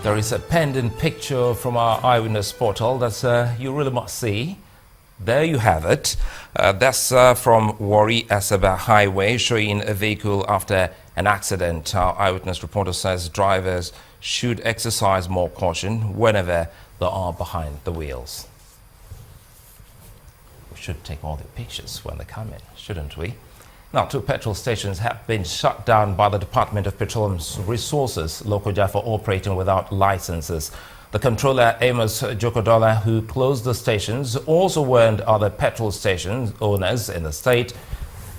There is a pending picture from our eyewitness portal that you really must see. There you have it. That's from Warri Asaba Highway, showing a vehicle after an accident. Our eyewitness reporter says drivers should exercise more caution whenever they are behind the wheels. We should take all the pictures when they come in, shouldn't we? Now, 2 petrol stations have been shut down by the Department of Petroleum Resources, Lokoja, for operating without licenses. The controller, Amos Jokodola, who closed the stations, also warned other petrol station owners in the state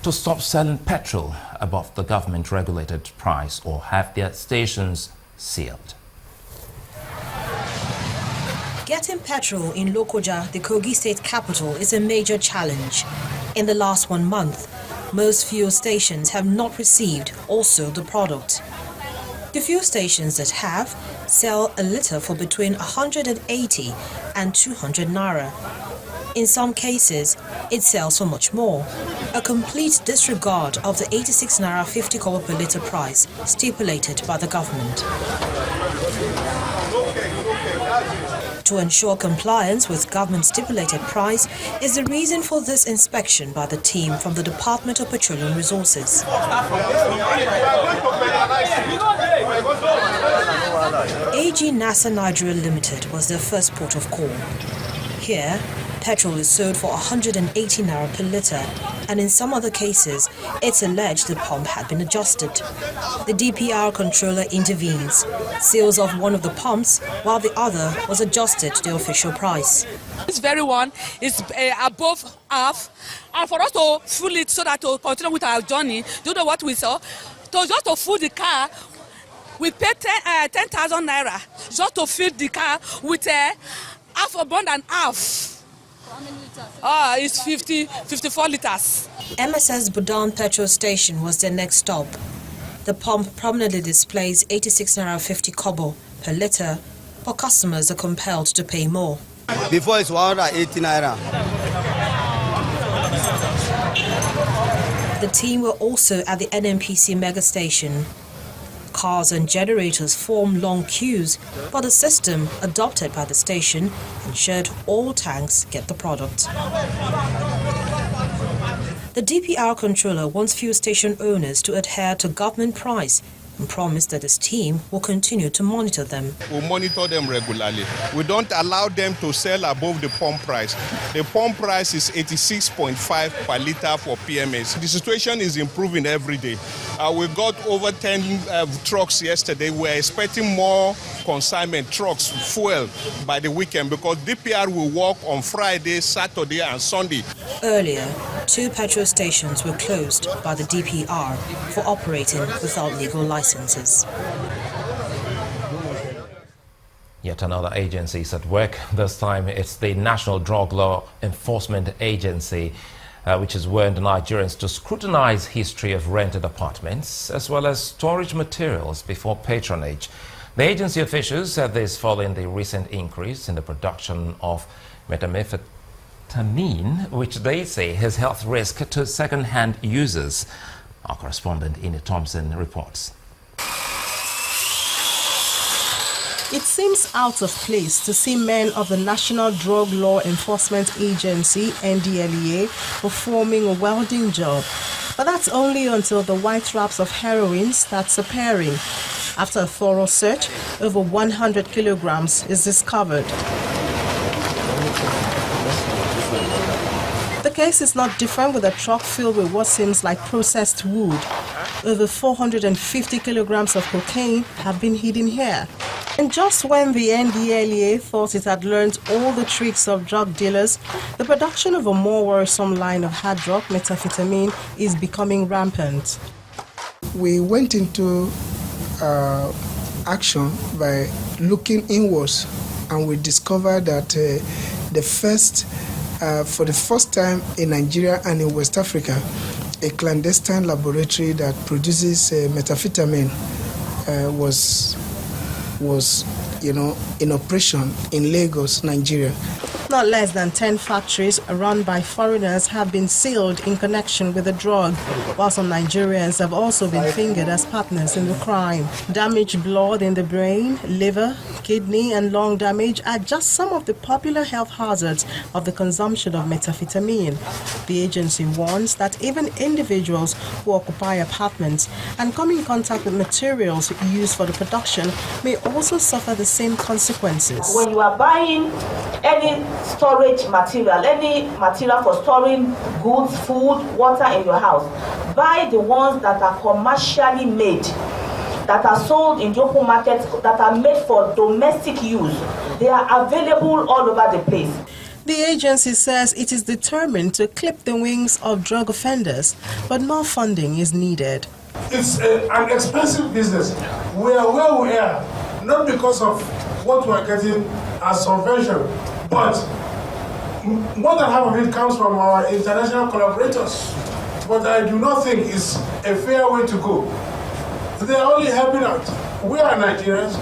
to stop selling petrol above the government-regulated price or have their stations sealed. Getting petrol in Lokoja, the Kogi state capital, is a major challenge. In the last 1 month, most fuel stations have not received or sold the product. The fuel stations that have sell a litre for between 180 and 200 naira. In some cases, it sells for much more, a complete disregard of the 86 naira 50 kobo per litre price stipulated by the government. To ensure compliance with government-stipulated price is the reason for this inspection by the team from the Department of Petroleum Resources. AG NASA Nigeria Limited was their first port of call. Here, petrol is sold for 180 naira per litre, and in some other cases, it's alleged the pump had been adjusted. The DPR controller intervenes, seals off one of the pumps, while the other was adjusted to the official price. This very one is above half, and for us to fill it so that to continue with our journey, do you know what we saw? Just to fill the car, we paid 10,000 naira just to fill the car with half a bond and half. How many liters? It's 54 liters. MSS Budan petrol station was their next stop. The pump prominently displays 86 naira 50 kobo per litre, but customers are compelled to pay more. Before it's 180 naira. The team were also at the NNPC mega station. Cars and generators formed long queues, but the system adopted by the station ensured all tanks get the product. The DPR controller wants fuel station owners to adhere to government price and promised that his team will continue to monitor them. We monitor them regularly. We don't allow them to sell above the pump price. The pump price is 86.5 per litre for PMS. The situation is improving every day. We got over 10 trucks yesterday. We're expecting more consignment trucks, fuel, by the weekend because DPR will work on Friday, Saturday and Sunday. Earlier, 2 petrol stations were closed by the DPR for operating without legal licenses. Yet another agency is at work. This time it's the National Drug Law Enforcement Agency, which has warned Nigerians to scrutinize history of rented apartments as well as storage materials before patronage. The agency officials said this following the recent increase in the production of methamphetamine, which they say has health risk to second-hand users. Our correspondent Ine Thompson reports. It seems out of place to see men of the National Drug Law Enforcement Agency, NDLEA, performing a welding job. But that's only until the white wraps of heroin starts appearing. After a thorough search, over 100 kilograms is discovered. The case is not different with a truck filled with what seems like processed wood. Over 450 kilograms of cocaine have been hidden here. And just when the NDLEA thought it had learned all the tricks of drug dealers, the production of a more worrisome line of hard drug, methamphetamine, is becoming rampant. We went into action by looking inwards, and we discovered that for the first time in Nigeria and in West Africa, a clandestine laboratory that produces methamphetamine was in operation in Lagos, Nigeria. Not less than 10 factories run by foreigners have been sealed in connection with the drug, while some Nigerians have also been fingered as partners in the crime. Damaged blood in the brain, liver, kidney and lung damage are just some of the popular health hazards of the consumption of methamphetamine. The agency warns that even individuals who occupy apartments and come in contact with materials used for the production may also suffer the same consequences. When you are buying any storage material, any material for storing goods, food, water in your house, buy the ones that are commercially made, that are sold in local markets, that are made for domestic use. They are available all over the place. The agency says it is determined to clip the wings of drug offenders, but more funding is needed. It's an expensive business. We are where we are, not because of what we are getting as subvention, but more than half of it comes from our international collaborators. But I do not think it's a fair way to go. They are only helping out. We are Nigerians.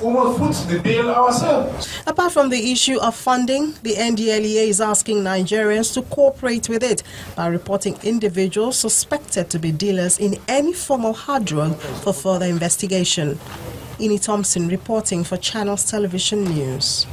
We must foot the bill ourselves. Apart from the issue of funding, the NDLEA is asking Nigerians to cooperate with it by reporting individuals suspected to be dealers in any form of hard drug for further investigation. Ini Thompson reporting for Channels Television News.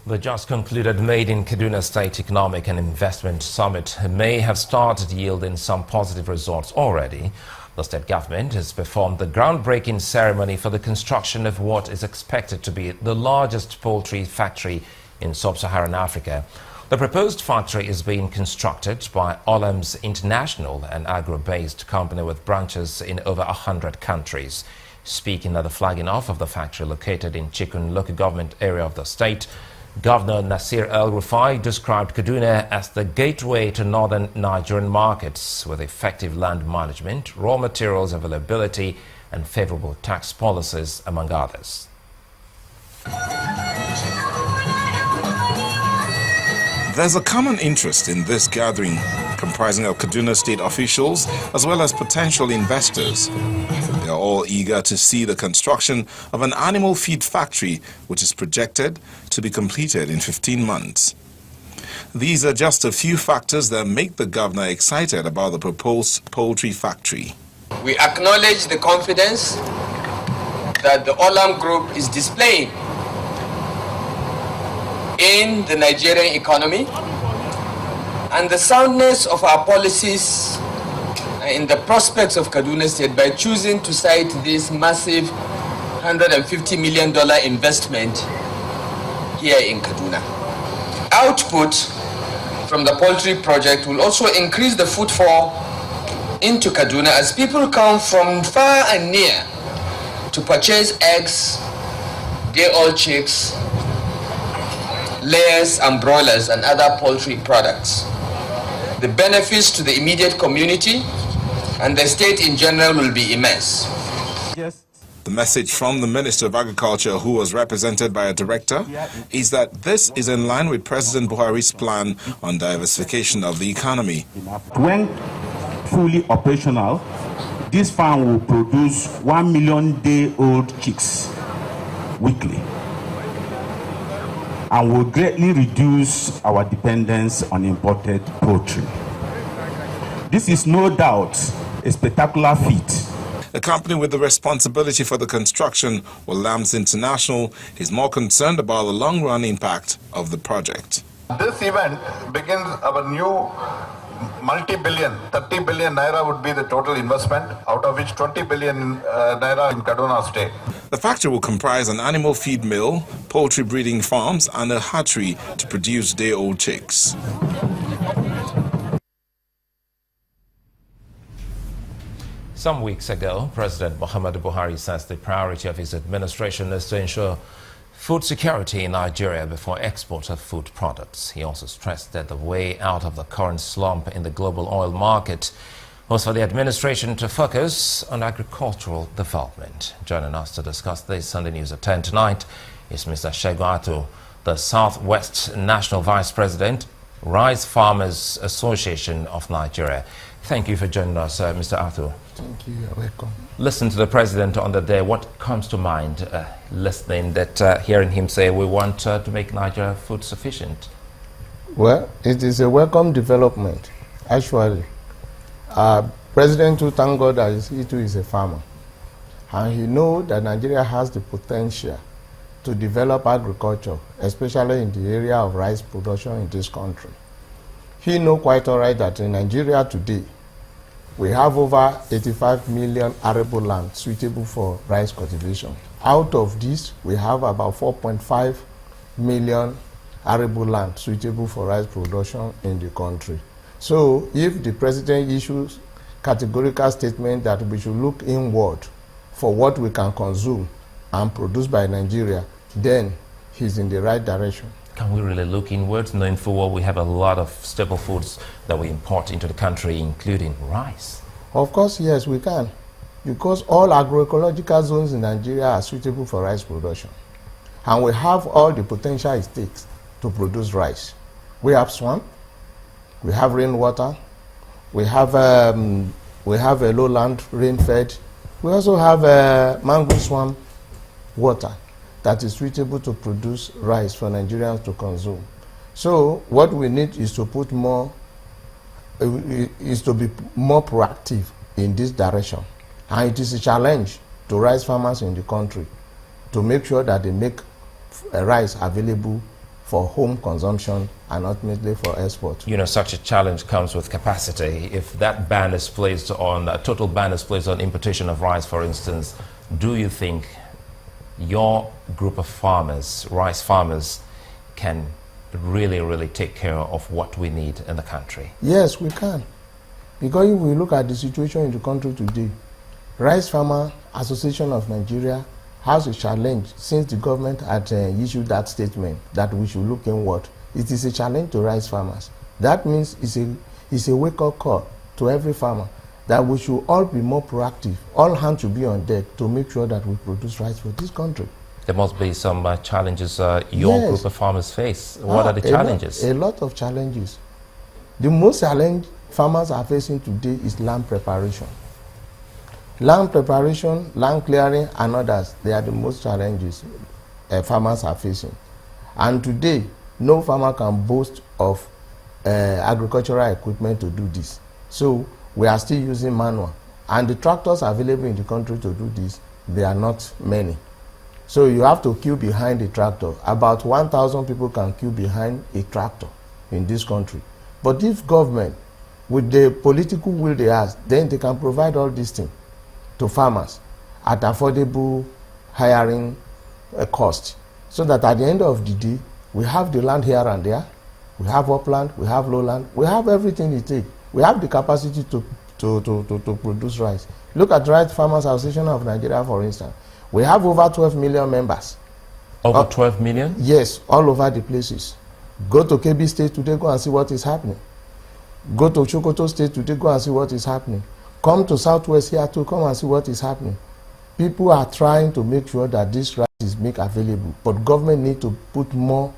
The just concluded Made in Kaduna State Economic and Investment Summit may have started yielding some positive results already. The state government has performed the groundbreaking ceremony for the construction of what is expected to be the largest poultry factory in sub-Saharan Africa. The proposed factory is being constructed by Olams International, an agro-based company with branches in over 100 countries. Speaking at the flagging off of the factory located in Chikun local government area of the state, Governor Nasir El-Rufai described Kaduna as the gateway to northern Nigerian markets with effective land management, raw materials availability and favorable tax policies, among others. There's a common interest in this gathering, comprising of Kaduna State officials as well as potential investors. They are all eager to see the construction of an animal feed factory, which is projected to be completed in 15 months. These are just a few factors that make the governor excited about the proposed poultry factory. We acknowledge the confidence that the Olam Group is displaying in the Nigerian economy and the soundness of our policies in the prospects of Kaduna State by choosing to cite this massive $150 million investment here in Kaduna. Output from the poultry project will also increase the footfall into Kaduna as people come from far and near to purchase eggs, day-old chicks, layers and broilers and other poultry products. The benefits to the immediate community and the state in general will be immense. Yes. The message from the Minister of Agriculture, who was represented by a director, is that this is in line with President Buhari's plan on diversification of the economy. When fully operational, this farm will produce 1 million day-old chicks weekly and will greatly reduce our dependence on imported poultry. This is no doubt a spectacular feat. The company with the responsibility for the construction, Olams International, is more concerned about the long-run impact of the project. This event begins our new multi-billion, 30 billion naira would be the total investment, out of which 20 billion naira in Kaduna State. The factory will comprise an animal feed mill, poultry breeding farms and a hatchery to produce day-old chicks. Some weeks ago, President Muhammadu Buhari says the priority of his administration is to ensure food security in Nigeria before export of food products. He also stressed that the way out of the current slump in the global oil market was for the administration to focus on agricultural development. Joining us to discuss this on the news at 10 tonight is Mr. Shegun Atu, the Southwest National Vice President Rice Farmers Association of Nigeria. Thank you for joining us, Mr. Arthur. Thank you. You're welcome. Listen to the president on the day. What comes to mind listening that hearing him say we want to make Nigeria food sufficient? Well, it is a welcome development, actually. President too, thank God that he too is a farmer. And he knows that Nigeria has the potential to develop agriculture, especially in the area of rice production in this country. He knows quite all right that in Nigeria today, we have over 85 million arable land suitable for rice cultivation. Out of this, we have about 4.5 million arable land suitable for rice production in the country. So if the president issues categorical statement that we should look inward for what we can consume and produce by Nigeria, then he's in the right direction. Can we really look inwards, knowing full well we have a lot of staple foods that we import into the country, including rice? Of course, yes, we can. Because all agroecological zones in Nigeria are suitable for rice production. And we have all the potential it takes to produce rice. We have swamp, we have rainwater, we have a lowland rain-fed, we also have a mangrove swamp water that is suitable to produce rice for Nigerians to consume. So what we need is to put more, is to be more proactive in this direction. And it is a challenge to rice farmers in the country to make sure that they make rice available for home consumption and ultimately for export. You know, such a challenge comes with capacity. If that ban is placed on, a total ban is placed on importation of rice, for instance, do you think your group of farmers, rice farmers, can really take care of what we need in the country? Yes, we can. Because if we look at the situation in the country today, Rice Farmer Association of Nigeria has a challenge since the government had issued that statement that we should look inward. It is a challenge to rice farmers. That means it's a wake-up call to every farmer that we should all be more proactive. All hands should be on deck to make sure that we produce rice for this country. There must be some challenges your group of farmers face. What are the challenges? A lot of challenges. The most challenge farmers are facing today is land preparation. Land preparation, land clearing, and others, they are the most challenges farmers are facing. And today, no farmer can boast of agricultural equipment to do this. So we are still using manual. And the tractors available in the country to do this, they are not many. So you have to queue behind the tractor. About 1,000 people can queue behind a tractor in this country. But if government, with the political will they have, then they can provide all these things to farmers at affordable hiring cost. So that at the end of the day, we have the land here and there, we have upland, we have lowland, we have everything it takes. We have the capacity to produce rice. Look at Rice Farmers Association of Nigeria, for instance. We have over 12 million members. Over 12 million? Yes, all over the places. Go to Kebbi State today, go and see what is happening. Go to Sokoto State today, go and see what is happening. Come to Southwest here too, come and see what is happening. People are trying to make sure that this rice is made available, but government need to put more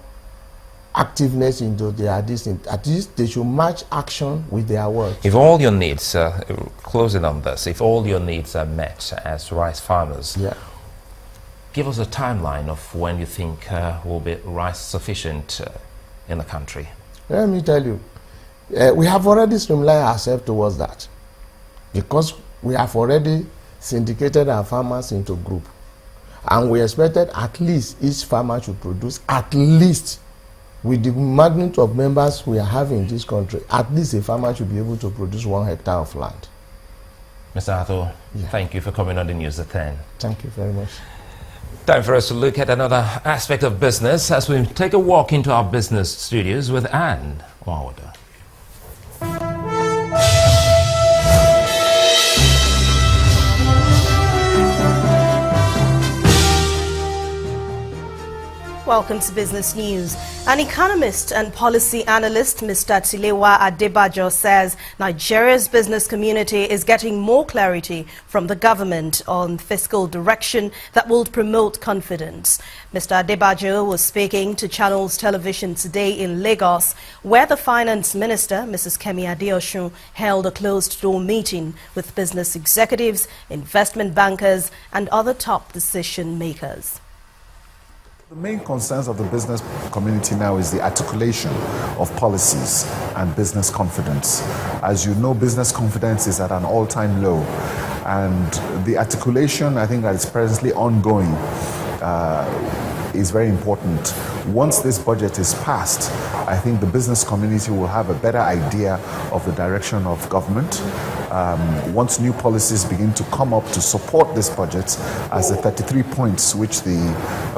activeness into their distance. At least they should match action with their words. If all your needs, closing on this, if all your needs are met as rice farmers, give us a timeline of when you think will be rice sufficient in the country. Let me tell you, we have already streamlined ourselves towards that, because we have already syndicated our farmers into group, and we expected at least each farmer should produce at least, with the magnitude of members we are having in this country, at least a farmer should be able to produce 1 hectare of land. Mr. Arthur, thank you for coming on the news at 10. Thank you very much. Time for us to look at another aspect of business as we take a walk into our business studios with Anne Wilder. Welcome to Business News. An economist and policy analyst, Mr. Tilewa Adebajo, says Nigeria's business community is getting more clarity from the government on fiscal direction that will promote confidence. Mr. Adebajo was speaking to Channels Television today in Lagos, where the finance minister, Mrs. Kemi Adeosun, held a closed-door meeting with business executives, investment bankers, and other top decision makers. The main concerns of the business community now is the articulation of policies and business confidence. As you know, business confidence is at an all-time low, and the articulation, I think, that is presently ongoing is very important. Once this budget is passed, I think the business community will have a better idea of the direction of government. Once new policies begin to come up to support this budget, as the 33 points which the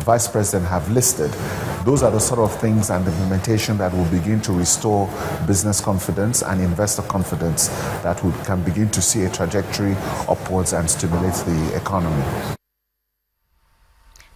Vice President have listed, those are the sort of things and implementation that will begin to restore business confidence and investor confidence that we can begin to see a trajectory upwards and stimulate the economy.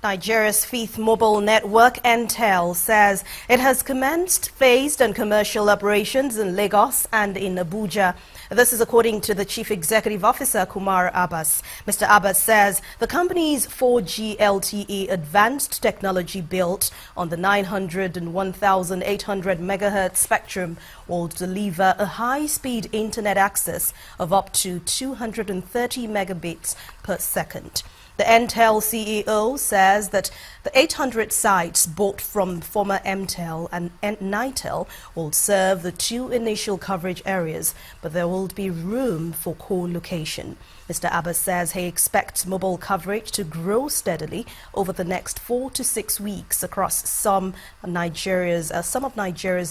Nigeria's fifth mobile network, Entel, says it has commenced phased and commercial operations in Lagos and in Abuja. This is according to the Chief Executive Officer, Kumar Abbas. Mr. Abbas says the company's 4G LTE advanced technology built on the 900 and 1,800 megahertz spectrum will deliver a high-speed internet access of up to 230 megabits per second. The Entel CEO says that the 800 sites bought from former Mtel and Nitel will serve the two initial coverage areas, but there will be room for co-location. Mr. Abbas says he expects mobile coverage to grow steadily over the next 4 to 6 weeks across some of Nigeria's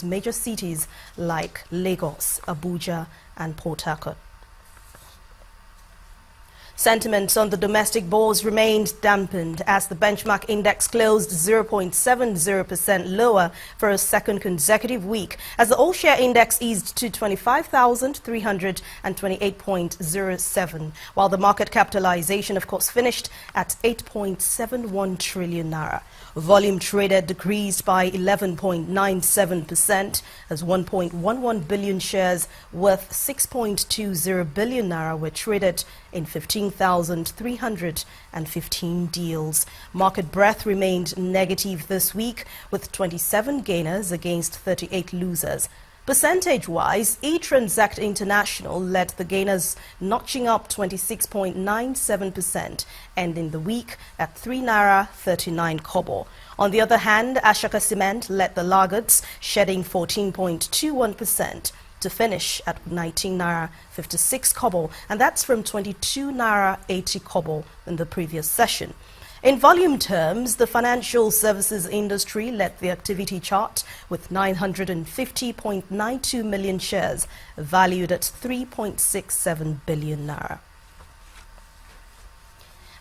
major cities like Lagos, Abuja, and Port Harcourt. Sentiments on the domestic bourse remained dampened as the benchmark index closed 0.70% lower for a second consecutive week, as the all-share index eased to 25,328.07, while the market capitalization, of course, finished at 8.71 trillion naira. Volume traded decreased by 11.97% as 1.11 billion shares worth 6.20 billion naira were traded in 15,315 deals. Market breadth remained negative this week, with 27 gainers against 38 losers. Percentage-wise, eTransact International led the gainers, notching up 26.97%, ending the week at 3 naira 39 kobo. On the other hand, Ashaka Cement led the laggards, shedding 14.21%. to finish at 19 naira 56 kobo, and that's from 22 naira 80 kobo in the previous session. In volume terms, the financial services industry led the activity chart with 950.92 million shares valued at 3.67 billion naira.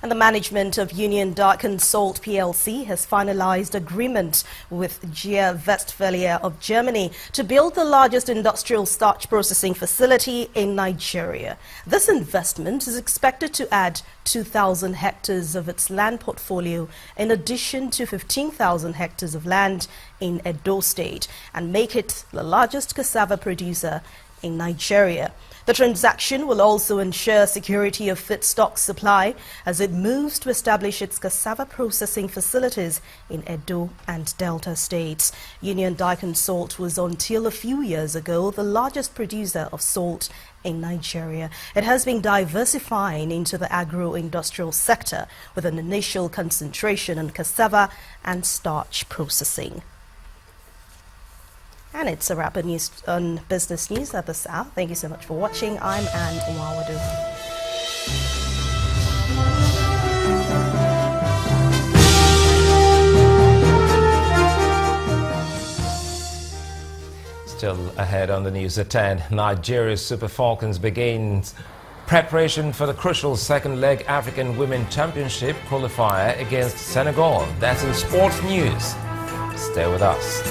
And the management of Union Dye Consult PLC has finalized agreement with GIA Westphalia of Germany to build the largest industrial starch processing facility in Nigeria. This investment is expected to add 2,000 hectares of its land portfolio in addition to 15,000 hectares of land in Edo State and make it the largest cassava producer in Nigeria. The transaction will also ensure security of feedstock supply as it moves to establish its cassava processing facilities in Edo and Delta states. Union Dye Consult was until a few years ago the largest producer of salt in Nigeria. It has been diversifying into the agro-industrial sector with an initial concentration on cassava and starch processing. And it's a wrap on Business News at this hour. Thank you so much for watching. I'm Anne Umawadu. Still ahead on the news at 10, Nigeria's Super Falcons begins preparation for the crucial second leg African Women Championship qualifier against Senegal. That's in sports news. Stay with us.